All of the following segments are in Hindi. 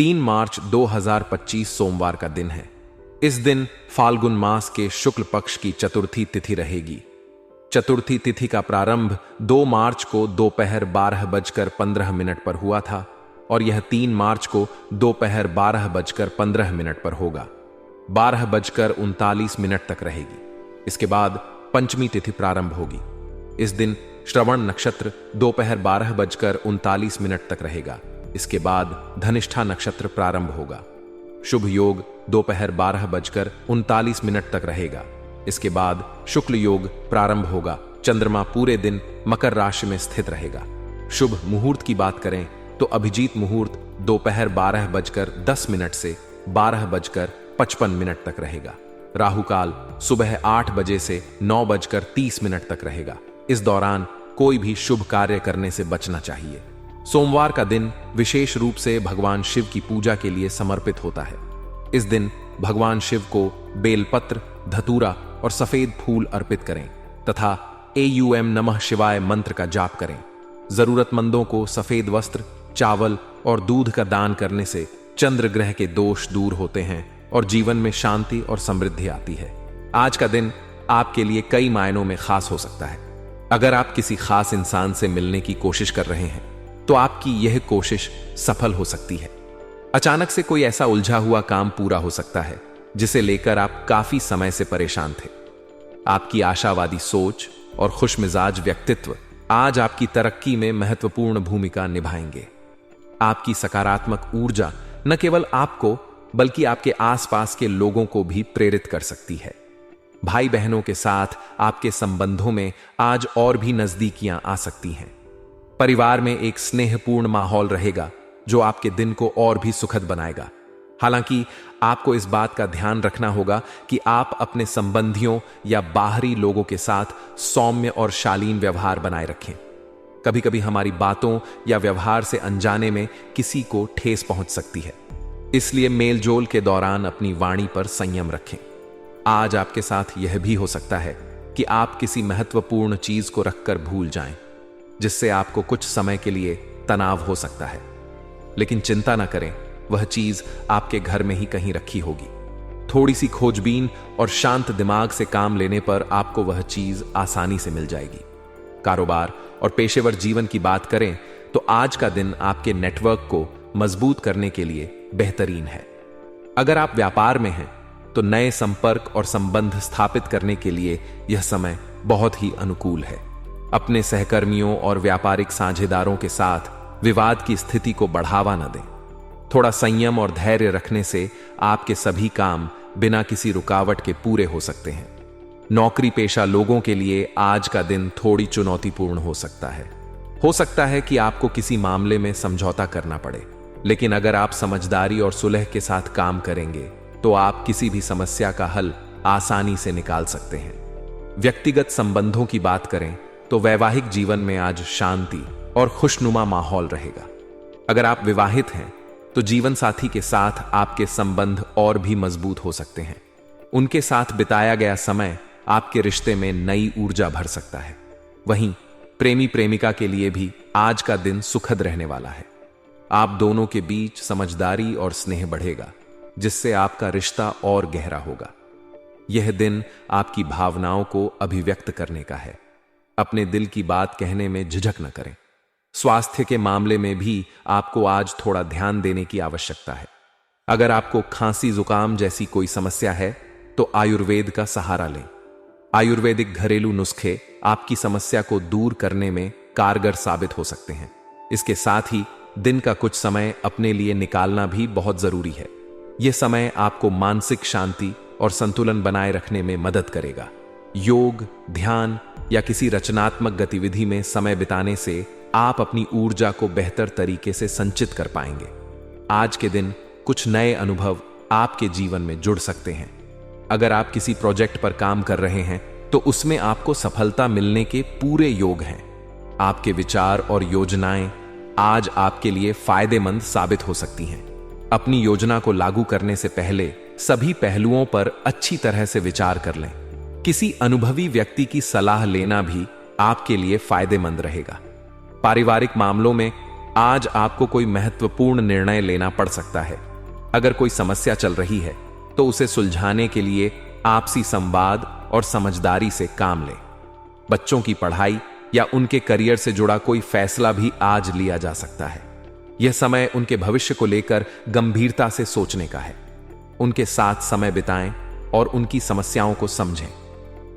3 मार्च 2025 सोमवार का दिन है। इस दिन फाल्गुन मास के शुक्ल पक्ष की चतुर्थी तिथि रहेगी। चतुर्थी तिथि का प्रारंभ 2 मार्च को दोपहर 12:15 पर हुआ था और यह 3 मार्च को दोपहर 12:15 पर होगा। 12:39 तक रहेगी। इसके बाद पंचमी तिथि प्रारंभ होगी। इस दिन श्रवण नक्षत्र दोपहर 12:39 तक रहेगा। इसके बाद धनिष्ठा नक्षत्र प्रारंभ होगा। शुभ योग दोपहर 12:39 तक रहेगा। इसके बाद शुक्ल योग प्रारंभ होगा। चंद्रमा पूरे दिन मकर राशि में स्थित रहेगा। शुभ मुहूर्त की बात करें तो अभिजीत मुहूर्त दोपहर 12:10 से 12:55 तक रहेगा। राहु काल सुबह 8 बजे से 9:30 तक रहेगा। इस दौरान कोई भी शुभ कार्य करने से बचना चाहिए। सोमवार का दिन विशेष रूप से भगवान शिव की पूजा के लिए समर्पित होता है। इस दिन भगवान शिव को बेलपत्र, धतूरा और सफेद फूल अर्पित करें तथा एयूएम नमः शिवाय मंत्र का जाप करें। जरूरतमंदों को सफेद वस्त्र, चावल और दूध का दान करने से चंद्र ग्रह के दोष दूर होते हैं और जीवन में शांति और समृद्धि आती है। आज का दिन आपके लिए कई मायनों में खास हो सकता है। अगर आप किसी खास इंसान से मिलने की कोशिश कर रहे हैं तो आपकी यह कोशिश सफल हो सकती है। अचानक से कोई ऐसा उलझा हुआ काम पूरा हो सकता है जिसे लेकर आप काफी समय से परेशान थे। आपकी आशावादी सोच और खुशमिजाज व्यक्तित्व आज आपकी तरक्की में महत्वपूर्ण भूमिका निभाएंगे। आपकी सकारात्मक ऊर्जा न केवल आपको बल्कि आपके आसपास के लोगों को भी प्रेरित कर सकती है। भाई बहनों के साथ आपके संबंधों में आज और भी नजदीकियां आ सकती हैं। परिवार में एक स्नेहपूर्ण माहौल रहेगा जो आपके दिन को और भी सुखद बनाएगा। हालांकि आपको इस बात का ध्यान रखना होगा कि आप अपने संबंधियों या बाहरी लोगों के साथ सौम्य और शालीन व्यवहार बनाए रखें। कभी कभी हमारी बातों या व्यवहार से अनजाने में किसी को ठेस पहुंच सकती है, इसलिए मेलजोल के दौरान अपनी वाणी पर संयम रखें। आज आपके साथ यह भी हो सकता है कि आप किसी महत्वपूर्ण चीज को रखकर भूल जाएं, जिससे आपको कुछ समय के लिए तनाव हो सकता है। लेकिन चिंता न करें, वह चीज आपके घर में ही कहीं रखी होगी। थोड़ी सी खोजबीन और शांत दिमाग से काम लेने पर आपको वह चीज आसानी से मिल जाएगी। कारोबार और पेशेवर जीवन की बात करें तो आज का दिन आपके नेटवर्क को मजबूत करने के लिए बेहतरीन है। अगर आप व्यापार में हैं तो नए संपर्क और संबंध स्थापित करने के लिए यह समय बहुत ही अनुकूल है। अपने सहकर्मियों और व्यापारिक साझेदारों के साथ विवाद की स्थिति को बढ़ावा न दें। थोड़ा संयम और धैर्य रखने से आपके सभी काम बिना किसी रुकावट के पूरे हो सकते हैं। नौकरी पेशा लोगों के लिए आज का दिन थोड़ी चुनौतीपूर्ण हो सकता है कि आपको किसी मामले में समझौता करना पड़े, लेकिन अगर आप समझदारी और सुलह के साथ काम करेंगे तो आप किसी भी समस्या का हल आसानी से निकाल सकते हैं। व्यक्तिगत संबंधों की बात करें तो वैवाहिक जीवन में आज शांति और खुशनुमा माहौल रहेगा। अगर आप विवाहित हैं तो जीवन साथी के साथ आपके संबंध और भी मजबूत हो सकते हैं। उनके साथ बिताया गया समय आपके रिश्ते में नई ऊर्जा भर सकता है। वहीं प्रेमी प्रेमिका के लिए भी आज का दिन सुखद रहने वाला है। आप दोनों के बीच समझदारी और स्नेह बढ़ेगा, जिससे आपका रिश्ता और गहरा होगा। यह दिन आपकी भावनाओं को अभिव्यक्त करने का है। अपने दिल की बात कहने में झिझक न करें। स्वास्थ्य के मामले में भी आपको आज थोड़ा ध्यान देने की आवश्यकता है। अगर आपको खांसी जुकाम जैसी कोई समस्या है तो आयुर्वेद का सहारा लें। आयुर्वेदिक घरेलू नुस्खे आपकी समस्या को दूर करने में कारगर साबित हो सकते हैं। इसके साथ ही दिन का कुछ समय अपने लिए निकालना भी बहुत जरूरी है। यह समय आपको मानसिक शांति और संतुलन बनाए रखने में मदद करेगा। योग, ध्यान या किसी रचनात्मक गतिविधि में समय बिताने से आप अपनी ऊर्जा को बेहतर तरीके से संचित कर पाएंगे। आज के दिन कुछ नए अनुभव आपके जीवन में जुड़ सकते हैं। अगर आप किसी प्रोजेक्ट पर काम कर रहे हैं तो उसमें आपको सफलता मिलने के पूरे योग हैं। आपके विचार और योजनाएं आज आपके लिए फायदेमंद साबित हो सकती हैं। अपनी योजना को लागू करने से पहले सभी पहलुओं पर अच्छी तरह से विचार कर लें। किसी अनुभवी व्यक्ति की सलाह लेना भी आपके लिए फायदेमंद रहेगा। पारिवारिक मामलों में आज आपको कोई महत्वपूर्ण निर्णय लेना पड़ सकता है। अगर कोई समस्या चल रही है तो उसे सुलझाने के लिए आपसी संवाद और समझदारी से काम लें। बच्चों की पढ़ाई या उनके करियर से जुड़ा कोई फैसला भी आज लिया जा सकता है। यह समय उनके भविष्य को लेकर गंभीरता से सोचने का है। उनके साथ समय बिताएं और उनकी समस्याओं को समझें।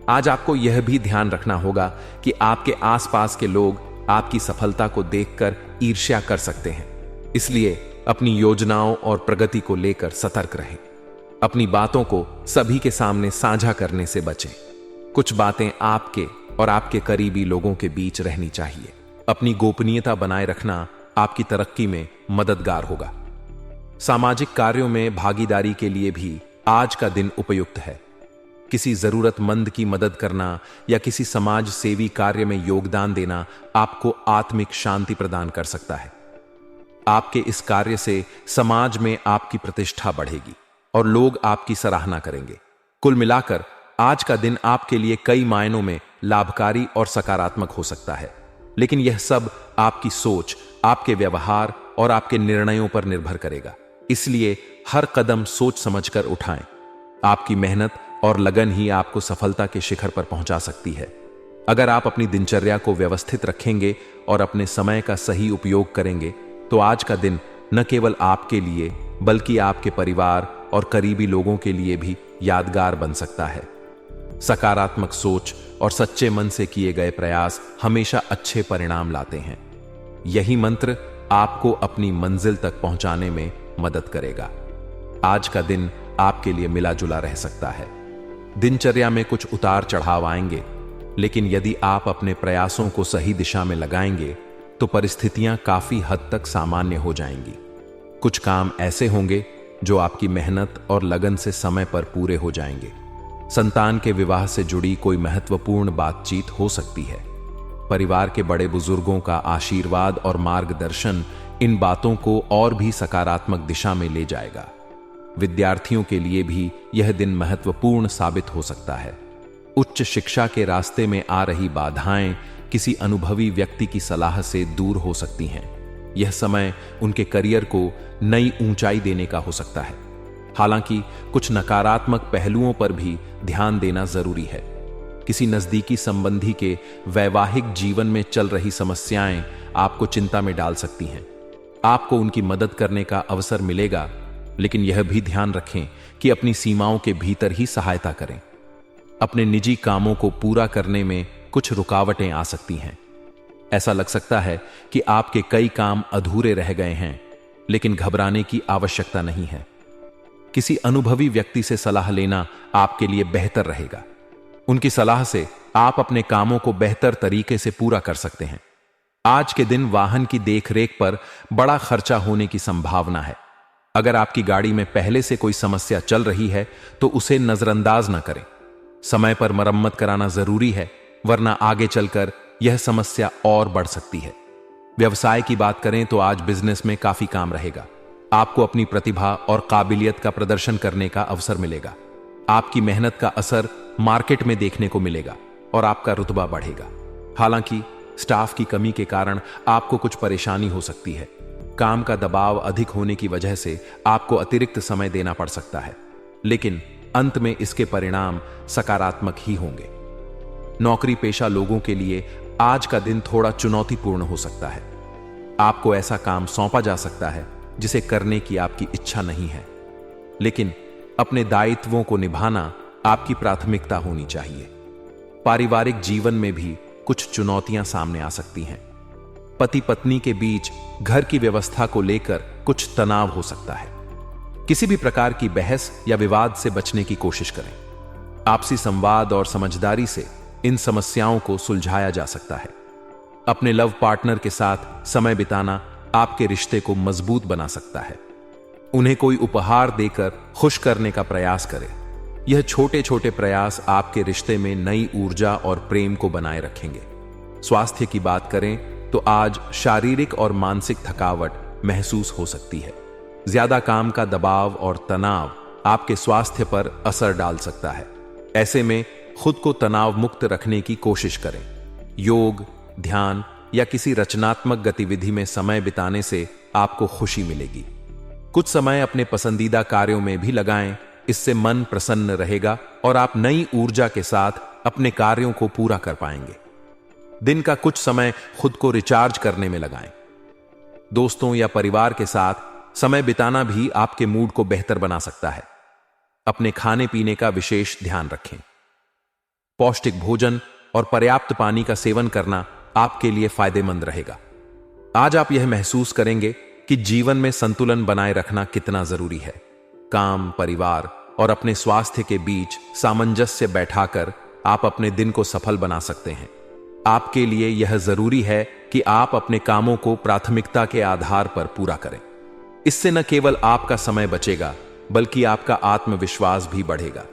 आज आपको यह भी ध्यान रखना होगा कि आपके आसपास के लोग आपकी सफलता को देखकर ईर्ष्या कर सकते हैं, इसलिए अपनी योजनाओं और प्रगति को लेकर सतर्क रहें। अपनी बातों को सभी के सामने साझा करने से बचें। कुछ बातें आपके और आपके करीबी लोगों के बीच रहनी चाहिए। अपनी गोपनीयता बनाए रखना आपकी तरक्की में मददगार होगा। सामाजिक कार्यों में भागीदारी के लिए भी आज का दिन उपयुक्त है। किसी जरूरतमंद की मदद करना या किसी समाज सेवी कार्य में योगदान देना आपको आत्मिक शांति प्रदान कर सकता है। आपके इस कार्य से समाज में आपकी प्रतिष्ठा बढ़ेगी और लोग आपकी सराहना करेंगे। कुल मिलाकर आज का दिन आपके लिए कई मायनों में लाभकारी और सकारात्मक हो सकता है, लेकिन यह सब आपकी सोच, आपके व्यवहार और आपके निर्णयों पर निर्भर करेगा। इसलिए हर कदम सोच समझकर उठाएं। आपकी मेहनत और लगन ही आपको सफलता के शिखर पर पहुंचा सकती है। अगर आप अपनी दिनचर्या को व्यवस्थित रखेंगे और अपने समय का सही उपयोग करेंगे तो आज का दिन न केवल आपके लिए बल्कि आपके परिवार और करीबी लोगों के लिए भी यादगार बन सकता है। सकारात्मक सोच और सच्चे मन से किए गए प्रयास हमेशा अच्छे परिणाम लाते हैं। यही मंत्र आपको अपनी मंजिल तक पहुंचाने में मदद करेगा। आज का दिन आपके लिए मिला जुला रह सकता है। दिनचर्या में कुछ उतार चढ़ाव आएंगे, लेकिन यदि आप अपने प्रयासों को सही दिशा में लगाएंगे तो परिस्थितियां काफी हद तक सामान्य हो जाएंगी। कुछ काम ऐसे होंगे जो आपकी मेहनत और लगन से समय पर पूरे हो जाएंगे। संतान के विवाह से जुड़ी कोई महत्वपूर्ण बातचीत हो सकती है। परिवार के बड़े बुजुर्गों का आशीर्वाद और मार्गदर्शन इन बातों को और भी सकारात्मक दिशा में ले जाएगा। विद्यार्थियों के लिए भी यह दिन महत्वपूर्ण साबित हो सकता है। उच्च शिक्षा के रास्ते में आ रही बाधाएं किसी अनुभवी व्यक्ति की सलाह से दूर हो सकती हैं। यह समय उनके करियर को नई ऊंचाई देने का हो सकता है। हालांकि कुछ नकारात्मक पहलुओं पर भी ध्यान देना जरूरी है। किसी नजदीकी संबंधी के वैवाहिक जीवन में चल रही समस्याएं आपको चिंता में डाल सकती हैं। आपको उनकी मदद करने का अवसर मिलेगा, लेकिन यह भी ध्यान रखें कि अपनी सीमाओं के भीतर ही सहायता करें। अपने निजी कामों को पूरा करने में कुछ रुकावटें आ सकती हैं। ऐसा लग सकता है कि आपके कई काम अधूरे रह गए हैं, लेकिन घबराने की आवश्यकता नहीं है। किसी अनुभवी व्यक्ति से सलाह लेना आपके लिए बेहतर रहेगा। उनकी सलाह से आप अपने कामों को बेहतर तरीके से पूरा कर सकते हैं। आज के दिन वाहन की देखरेख पर बड़ा खर्चा होने की संभावना है। अगर आपकी गाड़ी में पहले से कोई समस्या चल रही है तो उसे नजरअंदाज न करें। समय पर मरम्मत कराना जरूरी है, वरना आगे चलकर यह समस्या और बढ़ सकती है। व्यवसाय की बात करें तो आज बिजनेस में काफी काम रहेगा। आपको अपनी प्रतिभा और काबिलियत का प्रदर्शन करने का अवसर मिलेगा। आपकी मेहनत का असर मार्केट में देखने को मिलेगा और आपका रुतबा बढ़ेगा। हालांकि स्टाफ की कमी के कारण आपको कुछ परेशानी हो सकती है। काम का दबाव अधिक होने की वजह से आपको अतिरिक्त समय देना पड़ सकता है, लेकिन अंत में इसके परिणाम सकारात्मक ही होंगे। नौकरी पेशा लोगों के लिए आज का दिन थोड़ा चुनौतीपूर्ण हो सकता है। आपको ऐसा काम सौंपा जा सकता है जिसे करने की आपकी इच्छा नहीं है, लेकिन अपने दायित्वों को निभाना आपकी प्राथमिकता होनी चाहिए। पारिवारिक जीवन में भी कुछ चुनौतियां सामने आ सकती हैं। पति पत्नी के बीच घर की व्यवस्था को लेकर कुछ तनाव हो सकता है। किसी भी प्रकार की बहस या विवाद से बचने की कोशिश करें। आपसी संवाद और समझदारी से इन समस्याओं को सुलझाया जा सकता है। अपने लव पार्टनर के साथ समय बिताना आपके रिश्ते को मजबूत बना सकता है। उन्हें कोई उपहार देकर खुश करने का प्रयास करें। यह छोटे छोटे प्रयास आपके रिश्ते में नई ऊर्जा और प्रेम को बनाए रखेंगे। स्वास्थ्य की बात करें तो आज शारीरिक और मानसिक थकावट महसूस हो सकती है। ज्यादा काम का दबाव और तनाव आपके स्वास्थ्य पर असर डाल सकता है। ऐसे में खुद को तनाव मुक्त रखने की कोशिश करें। योग, ध्यान या किसी रचनात्मक गतिविधि में समय बिताने से आपको खुशी मिलेगी। कुछ समय अपने पसंदीदा कार्यों में भी लगाएं, इससे मन प्रसन्न रहेगा और आप नई ऊर्जा के साथ अपने कार्यों को पूरा कर पाएंगे। दिन का कुछ समय खुद को रिचार्ज करने में लगाएं। दोस्तों या परिवार के साथ समय बिताना भी आपके मूड को बेहतर बना सकता है। अपने खाने पीने का विशेष ध्यान रखें। पौष्टिक भोजन और पर्याप्त पानी का सेवन करना आपके लिए फायदेमंद रहेगा। आज आप यह महसूस करेंगे कि जीवन में संतुलन बनाए रखना कितना जरूरी है। काम, परिवार और अपने स्वास्थ्य के बीच सामंजस्य बैठाकर आप अपने दिन को सफल बना सकते हैं। आपके लिए यह जरूरी है कि आप अपने कामों को प्राथमिकता के आधार पर पूरा करें। इससे न केवल आपका समय बचेगा, बल्कि आपका आत्मविश्वास भी बढ़ेगा।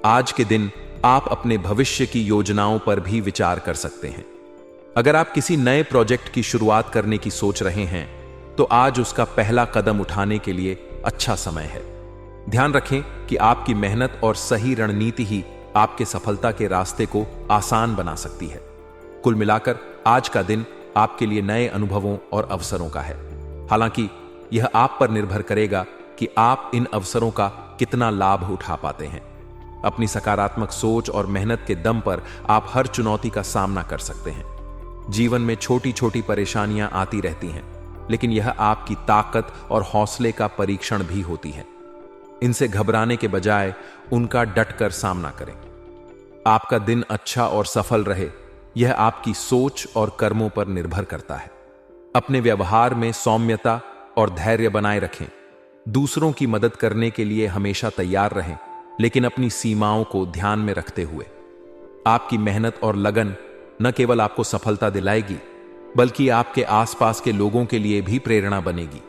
आज के दिन आप अपने भविष्य की योजनाओं पर भी विचार कर सकते हैं। अगर आप किसी नए प्रोजेक्ट की शुरुआत करने की सोच रहे हैं, तो आज उसका पहला कदम उठाने के लिए अच्छा समय है। ध्यान रखें कि आपकी मेहनत और सही रणनीति ही आपके सफलता के रास्ते को आसान बना सकती है। कुल मिलाकर आज का दिन आपके लिए नए अनुभवों और अवसरों का है। हालांकि यह आप पर निर्भर करेगा कि आप इन अवसरों का कितना लाभ उठा पाते हैं। अपनी सकारात्मक सोच और मेहनत के दम पर आप हर चुनौती का सामना कर सकते हैं। जीवन में छोटी छोटी परेशानियां आती रहती हैं, लेकिन यह आपकी ताकत और हौसले का परीक्षण भी होती है। इनसे घबराने के बजाय उनका डटकर सामना करें। आपका दिन अच्छा और सफल रहे, यह आपकी सोच और कर्मों पर निर्भर करता है। अपने व्यवहार में सौम्यता और धैर्य बनाए रखें। दूसरों की मदद करने के लिए हमेशा तैयार रहें, लेकिन अपनी सीमाओं को ध्यान में रखते हुए। आपकी मेहनत और लगन न केवल आपको सफलता दिलाएगी, बल्कि आपके आसपास के लोगों के लिए भी प्रेरणा बनेगी।